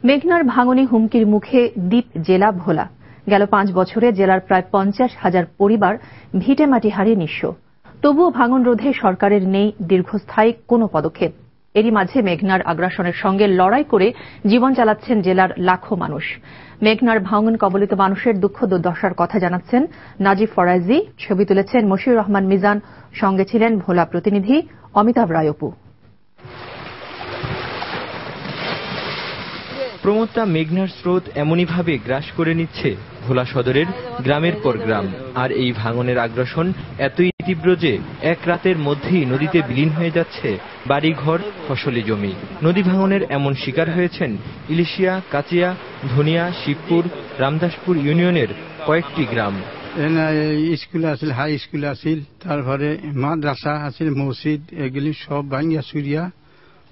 মেঘনার ভাঙনে হুমকির মুখে দ্বীপ জেলা ভোলা। গেল ৫ বছরে জেলার প্রায় ৫০,০০০ পরিবার ভিটেমাটি হারিয়ে নিঃস্ব। তবুও ভাঙন রোধে সরকারের নেই দীর্ঘস্থায়ী কোনো পদক্ষেপ। এরই মাঝে মেঘনার আগ্রাসনের সঙ্গে লড়াই করে জীবন চালাচ্ছেন জেলার লাখো মানুষ। মেঘনার ভাঙন কবলিত মানুষের দুঃখ দুর্দশার কথা জানাচ্ছেন নাজিব ফরাজি, ছবি তুলেছেন মশিউর রহমান মিজান, সঙ্গে ছিলেন ভোলা প্রতিনিধি অমিতাভ রায় অপু। প্রমত্তা মেঘনার স্রোত এমনইভাবে গ্রাস করে নিচ্ছে ভোলা সদরের গ্রামের পর গ্রাম। আর এই ভাঙনের আগ্রাসন এতই তীব্র যে এক রাতের মধ্যেই নদীতে বিলীন হয়ে যাচ্ছে বাড়িঘর, ফসলি জমি। নদী ভাঙনের এমন শিকার হয়েছেন ইলিশিয়া, কাচিয়া, ধনিয়া, শিবপুর, রামদাসপুর ইউনিয়নের কয়েকটি গ্রাম। স্কুল আছিল, হাই স্কুল আছিল, তারপরে মাদ্রাসা আছিল, মসজিদ, এগুলি সব ভাঙ্গিয়া চুরিয়া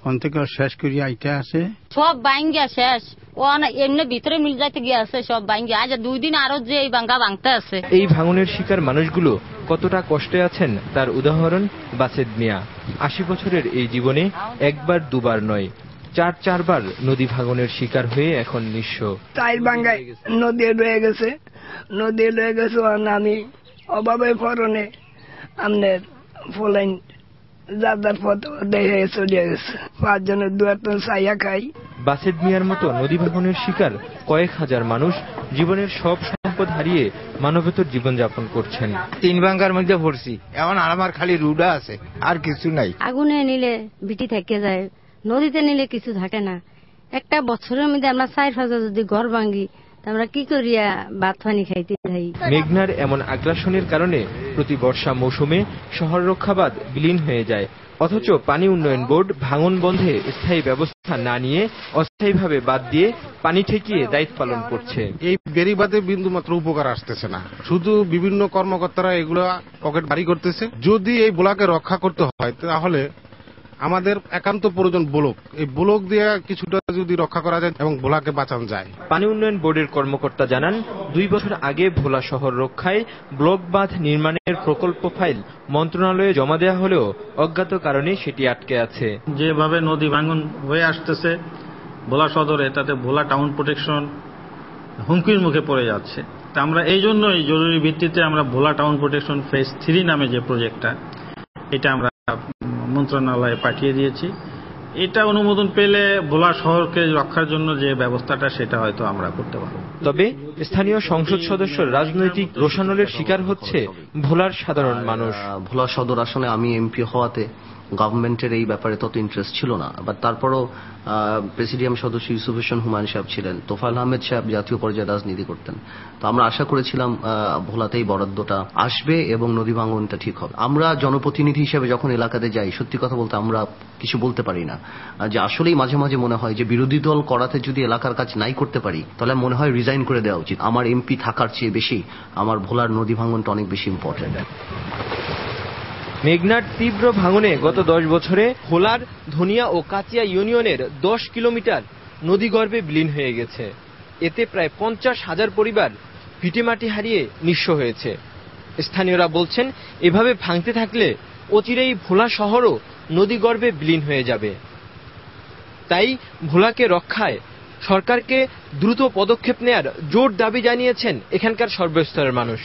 অন্তকে শেষ করিয়া আইটা আছে। সব ভাঙ্গিয়া শেষ, ও এমনি ভিতরে মিল যাইতে গিয়ে আছে, সব ভাঙ্গিয়া আজ 2 দিন আরো যে এই ভাঙ্গা ভাঙতে আছে। এই ভাঙনের শিকার মানুষগুলো কতটা কষ্টে আছেন তার উদাহরণ বাসেদ মিয়া। ৮০ বছরের এই জীবনে একবার দুবার নয়, 4 বার নদী ভাঙনের শিকার হয়ে এখন নিঃস্ব। টাইল ভাঙ্গায় নদী রয়ে গেছে, আমি অভাবে পরনে আমনের ফলাইন যাদার পথ দেখে চলে গেছে। 5 জনের 2 চাইয়া খাই। বাসেদ মিয়ার মতো নদী ভাঙনের শিকার কয়েক হাজার মানুষ জীবনের সব সম্পদ হারিয়ে মানবেতর জীবনযাপন করছেন। 3 ভাঙ্গার মধ্যে পড়ছি, এখন আমার খালি রুডা আছে, আর কিছু নাই। আগুনে নিলে ভিটি থেকে যায়, নদীতে নিলে কিছু থাকে না। একটা বছরের মধ্যে আমরা 4-5 যদি ঘর ভাঙ্গি, আমরা কি করিয়া ভাত পানি খাইতে যাই। মেঘনার এমন আগ্রাসনের কারণে প্রতি বর্ষা মৌসুমে শহর রক্ষাবাদ বিলীন হয়ে যায়, অথচ পানি উন্নয়ন বোর্ড ভাঙন বন্ধে স্থায়ী ব্যবস্থা না নিয়ে অস্থায়ীভাবে বাদ দিয়ে পানি ঠেকিয়ে দায়িত্ব পালন করছে। এই বেড়িবাঁধে বিন্দু মাত্র উপকার আসতেছে না, শুধু বিভিন্ন কর্মকর্তারা এগুলো পকেট ভারী করতেছে। যদি এই ব্লকে রক্ষা করতে হয় তাহলে আমাদের একান্ত প্রয়োজন ব্লক, এই ব্লক দিয়ে কিছুটা যদি রক্ষা করা যায় এবং ভোলাকে বাঁচানো যায়। পানি উন্নয়ন বোর্ডের কর্মকর্তা জানান, 2 বছর আগে ভোলা শহর রক্ষায় ব্লক বাঁধ নির্মাণের প্রকল্প ফাইল মন্ত্রণালয়ে জমা দেওয়া হলেও অজ্ঞাত কারণে সেটি আটকে আছে। যেভাবে নদী ভাঙন হয়ে আসতেছে ভোলা সদরে, তাতে ভোলা টাউন প্রোটেকশন হুমকির মুখে পড়ে যাচ্ছে। তা আমরা এই জন্যই জরুরি ভিত্তিতে আমরা ভোলা টাউন প্রোটেকশন ফেজ 3 নামে যে প্রজেক্টটা, এটা আমরা মন্ত্রণালয়ে পাঠিয়ে দিয়েছি। এটা অনুমোদন পেলে ভোলা শহরকে রক্ষার জন্য যে ব্যবস্থাটা, সেটা হয়তো আমরা করতে পারব। তবে স্থানীয় সংসদ সদস্য রাজনৈতিক রোষানলের শিকার হচ্ছে ভোলার সাধারণ মানুষ। ভোলা সদর আসনে আমি এমপি হওয়াতে গভর্নমেন্টের এই ব্যাপারে তত ইন্টারেস্ট ছিল না, বাট তারপরও প্রেসিডিয়াম সদস্য ইউসুফ হোসেন হুমায়ুন সাহেব ছিলেন, তোফায়েল আহমেদ সাহেব জাতীয় পর্যায়ে রাজনীতি করতেন। তো আমরা আশা করেছিলাম ভোলাতেই বরাদ্দটা আসবে এবং নদী ভাঙনটা ঠিক হবে। আমরা জনপ্রতিনিধি হিসেবে যখন এলাকাতে যাই, সত্যি কথা বলতে আমরা কিছু বলতে পারি না, যে আসলেই মাঝে মাঝে মনে হয় যে বিরোধী দল করাতে যদি এলাকার কাজ নাই করতে পারি, তাহলে মনে হয় রিজাইন করে দেওয়া উচিত। আমার এমপি থাকার চেয়ে বেশি আমার ভোলার নদী ভাঙনটা অনেক বেশি ইম্পর্টেন্ট। মেঘনার তীব্র ভাঙনে গত 10 বছরে ভোলার ধনিয়া ও কাচিয়া ইউনিয়নের 10 কিলোমিটার নদীগর্ভে বিলীন হয়ে গেছে। এতে প্রায় 50,000 পরিবার ভিটেমাটি হারিয়ে নিঃস্ব হয়েছে। স্থানীয়রা বলছেন, এভাবে ভাঙতে থাকলে অচিরেই ভোলা শহরও নদীগর্ভে বিলীন হয়ে যাবে। তাই ভোলাকে রক্ষায় সরকারকে দ্রুত পদক্ষেপ নেয়ার জোর দাবি জানিয়েছেন এখানকার সর্বস্তরের মানুষ।